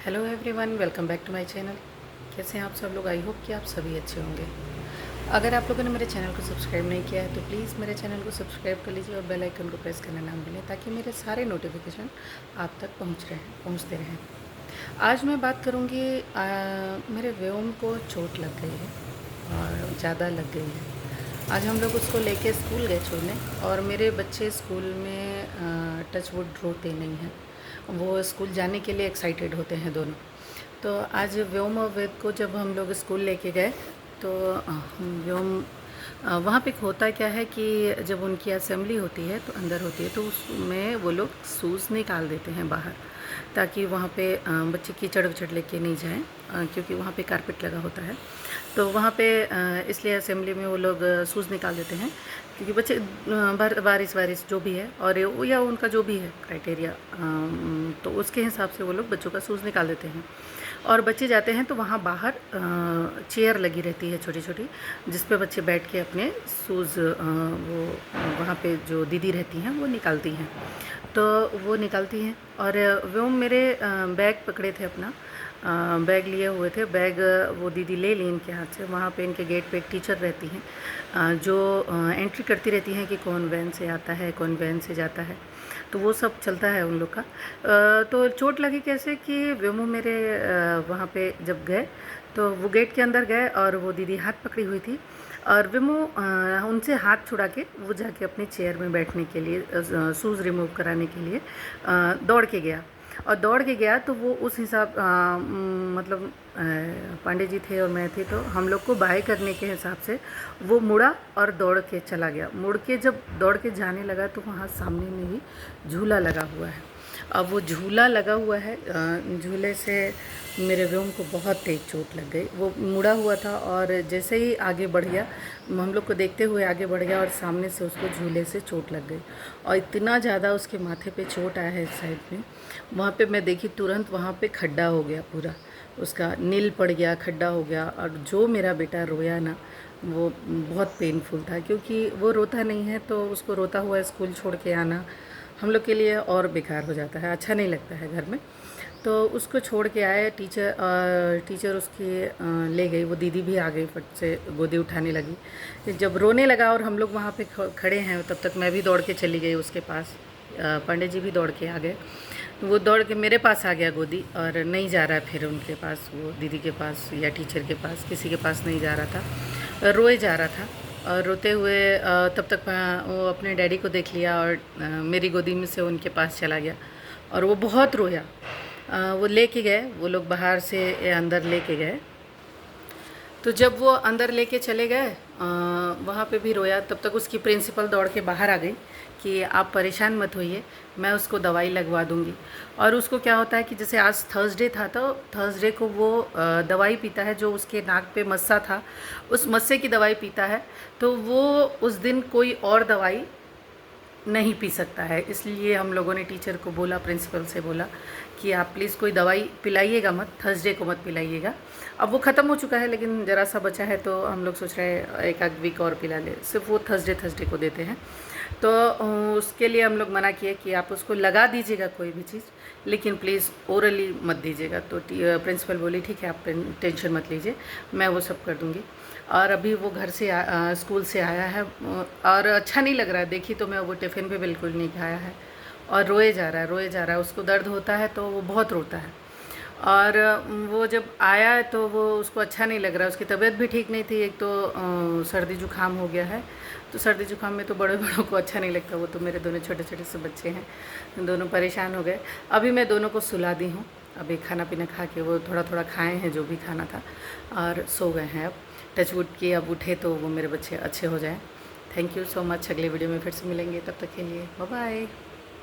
Hello everyone, welcome back to my channel. कैसे हैं आप सब लोग? आई होप कि आप सभी अच्छे होंगे। अगर आप लोगों ने मेरे चैनल को सब्सक्राइब नहीं किया है तो प्लीज़ मेरे चैनल को सब्सक्राइब कर लीजिए और बेल आइकन को प्रेस करना ना भूलें ताकि मेरे सारे नोटिफिकेशन आप तक पहुंचते रहें। आज मैं बात करूंगी, मेरे व्योम को चोट लग गई है और ज़्यादा लग गई है। आज हम लोग उसको लेके स्कूल गए छोड़ने और मेरे बच्चे स्कूल में टच वुड रोते नहीं हैं। वो स्कूल जाने के लिए एक्साइटेड होते हैं दोनों। तो आज व्योम और वेद को जब हम लोग स्कूल लेके गए तो व्योम वहाँ पे होता क्या है कि जब उनकी असेंबली होती है तो अंदर होती है तो उसमें वो लोग शूज़ निकाल देते हैं बाहर, ताकि वहाँ पे बच्चे कीचड़ विचड़ लेके नहीं जाएं, क्योंकि वहाँ पे कारपेट लगा होता है। तो वहाँ पे इसलिए असेंबली में वो लोग शूज़ निकाल देते हैं, क्योंकि बच्चे बारिश जो भी है और या उनका जो भी है क्राइटेरिया, तो उसके हिसाब से वो लोग बच्चों का शूज़ निकाल देते हैं। और बच्चे जाते हैं तो वहाँ बाहर चेयर लगी रहती है छोटी छोटी, जिस पे बच्चे बैठ के अपने शूज़ वो वहाँ पे जो दीदी रहती हैं वो निकालती हैं। तो वो निकालती हैं और वो मेरे बैग पकड़े थे, अपना बैग लिए हुए थे। बैग वो दीदी ले ली इनके हाथ से। वहाँ पे इनके गेट पे एक टीचर रहती हैं, जो एंट्री करती रहती हैं कि कौन वैन से आता है, कौन वैन से जाता है। तो वो सब चलता है उन लोग का। तो चोट लगी कैसे कि व्योमो मेरे वहाँ पे जब गए तो वो गेट के अंदर गए और वो दीदी हाथ पकड़ी हुई थी और व्योमो उनसे हाथ छुड़ा के वो जाके अपनी चेयर में बैठने के लिए, शूज़ रिमूव कराने के लिए दौड़ के गया। और दौड़ के गया तो वो उस हिसाब मतलब पांडे जी थे और मैं थी, तो हम लोग को बाय करने के हिसाब से वो मुड़ा और दौड़ के चला गया। मुड़ के जब दौड़ के जाने लगा तो वहाँ सामने में ही झूला लगा हुआ है। अब वो झूला लगा हुआ है, झूले से मेरे व्योम को बहुत तेज़ चोट लग गई। वो मुड़ा हुआ था और जैसे ही आगे बढ़ गया, हम लोग को देखते हुए आगे बढ़ गया और सामने से उसको झूले से चोट लग गई और इतना ज़्यादा उसके माथे पे चोट आया है इस साइड में। वहाँ पे मैं देखी तुरंत वहाँ पे खड्डा हो गया, पूरा उसका नील पड़ गया, खड्डा हो गया। और जो मेरा बेटा रोया ना, वो बहुत पेनफुल था, क्योंकि वो रोता नहीं है तो उसको रोता हुआ स्कूल छोड़ के आना हम लोग के लिए और बेकार हो जाता है, अच्छा नहीं लगता है घर में। तो उसको छोड़ के आए। टीचर उसकी ले गई। वो दीदी भी आ गई, फट से गोदी उठाने लगी। जब रोने लगा और हम लोग वहाँ पे खड़े हैं, तब तक मैं भी दौड़ के चली गई उसके पास। पंडित जी भी दौड़ के आ गए। वो दौड़ के मेरे पास आ गया गोदी, और नहीं जा रहा फिर उनके पास, वो दीदी के पास या टीचर के पास, किसी के पास नहीं जा रहा था, रोए जा रहा था। और रोते हुए तब तक वो अपने डैडी को देख लिया और मेरी गोदी में से उनके पास चला गया और वो बहुत रोया। वो लेके गए, वो लोग बाहर से अंदर लेके गए। तो जब वो अंदर लेके चले गए, वहाँ पे भी रोया। तब तक उसकी प्रिंसिपल दौड़ के बाहर आ गई कि आप परेशान मत होइए, मैं उसको दवाई लगवा दूँगी। और उसको क्या होता है कि जैसे आज थर्सडे था, तो थर्सडे को वो दवाई पीता है, जो उसके नाक पे मस्सा था उस मस्से की दवाई पीता है। तो वो उस दिन कोई और दवाई नहीं पी सकता है। इसलिए हम लोगों ने टीचर को बोला, प्रिंसिपल से बोला कि आप प्लीज़ कोई दवाई पिलाइएगा मत, थर्सडे को मत पिलाइएगा। अब वो ख़त्म हो चुका है, लेकिन ज़रा सा बचा है, तो हम लोग सोच रहे हैं एक आध वीक और पिला ले। सिर्फ वो थर्सडे को देते हैं। तो उसके लिए हम लोग मना किए कि आप उसको लगा दीजिएगा कोई भी चीज़, लेकिन प्लीज़ ओरली मत दीजिएगा। तो प्रिंसिपल बोली ठीक है, आप टेंशन मत लीजिए, मैं वो सब कर दूँगी। और अभी वो घर से स्कूल से आया है और अच्छा नहीं लग रहा है। देखी तो मैं, वो टिफ़िन भी बिल्कुल नहीं खाया है और रोए जा रहा है। उसको दर्द होता है तो वो बहुत रोता है। और वो जब आया है तो वो, उसको अच्छा नहीं लग रहा है। उसकी तबीयत भी ठीक नहीं थी। एक तो सर्दी जुकाम हो गया है, तो सर्दी जुकाम में तो बड़े बड़ों को अच्छा नहीं लगता। वो तो मेरे दोनों छोटे छोटे से बच्चे हैं, दोनों परेशान हो गए। अभी मैं दोनों को सुला दी हूँ। अभी खाना पीना खा के वो थोड़ा थोड़ा खाए हैं जो भी खाना था, और सो गए हैं। अब टच वुड की अब उठे तो वो मेरे बच्चे अच्छे हो जाएं। Thank you so much. अगले वीडियो में फिर से मिलेंगे, तब तक के लिए बाय बाय।